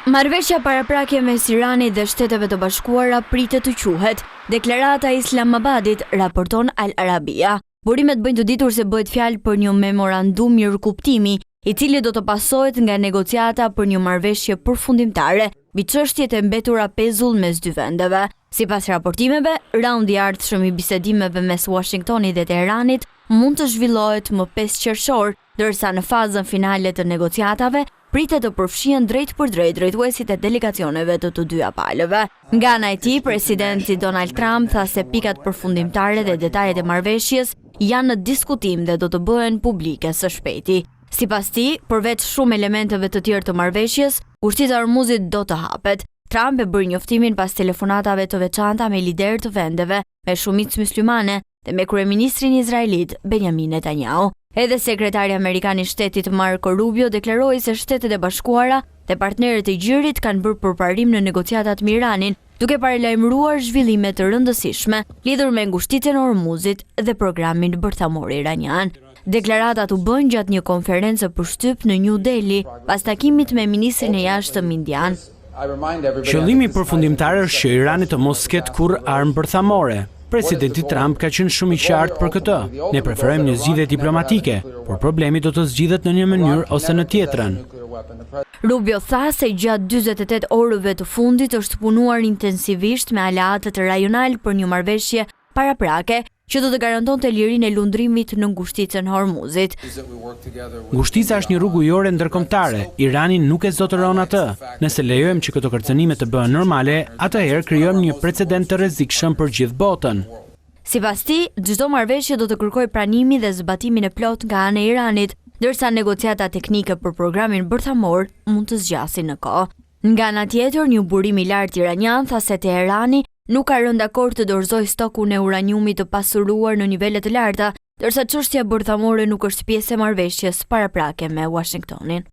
Marrëveshja paraprake mes Iranit dhe Shteteve të Bashkuara pritet të quhet Deklarata e Islamabadit, raporton Al Arabia. Burimet bëjnë të ditur se bëhet fjalë për një memorandum mirëkuptimi, i cili do të pasohet nga negociata për një marrëveshje përfundimtare mbi çështjet e mbetura pezull mes dy vendeve. Sipas raportimeve, raundi i ardhshëm i bisedimeve mes Washingtonit dhe Teheranit mund të zhvillohet më 5 qershor, ndërsa në fazën finale të negociatave pritet të përfshihen drejt për drejt drejtuesit e delegacioneve të dyja palëve. Nga ana e tij, presidenti Donald Trump tha se pikat përfundimtare dhe detajet e marrëveshjes janë në diskutim dhe do të bëhen publike së shpejti. Sipas tij, përveç shumë elementeve të tjerë të marrëveshjes, kushtit e Hormuzit do të hapet. Trump e bëri njoftimin pas telefonatave të veçanta me liderë të vendeve, me shumicë myslimane dhe me kryeministrin izraelit Benjamin Netanyahu. Edhe sekretari amerikan i shtetit Marco Rubio deklaroi se Shtetet e Bashkuara dhe partnerët e gjirit kanë bërë përparim në negociatat me Iranin, duke paralajmëruar zhvillime të rëndësishme lidhur me ngushticën e Hormuzit dhe programin bërthamor iranian. Deklaratat u bën gjatë një konferencë përshtyp në New Delhi pas takimit me ministrin e jashtëm indian. Qëllimi përfundimtar është që Irani të mos ketë kurrë armë bërthamore. Presidenti Trump ka qenë shumë i qartë për këtë. Ne preferojmë një zgjidhje diplomatike, por problemi do të zgjidhet në një mënyrë ose në tjetrën. Rubio tha se gjatë 48 orëve të fundit është punuar intensivisht me aleatët rajonal për një marrëveshje paraprake që do të garantonte lirinë e lundrimit në ngushticën e Hormuzit. Ngushtica është një rrugë ujore ndërkombëtare. Irani nuk e zotëron atë. Nëse lejojmë që këto kërcënime të bëhen normale, atëherë krijojmë një precedent të rrezikshëm për gjithë botën. Sipas tij, çdo marrëveshje do të kërkojë pranimin dhe zbatimin e plotë nga ana e Iranit, ndërsa negociata teknike për programin bërthamor mund të zgjasin në kohë. Nga ana tjetër, një burim i lartë iranian tha se Teherani nuk ka rënë dakord të dorëzoj stokun e uraniumit të pasuruar në nivele të larta, ndërsa çështja bërthamore nuk është pjesë e marrëveshjes paraprake me Washingtonin.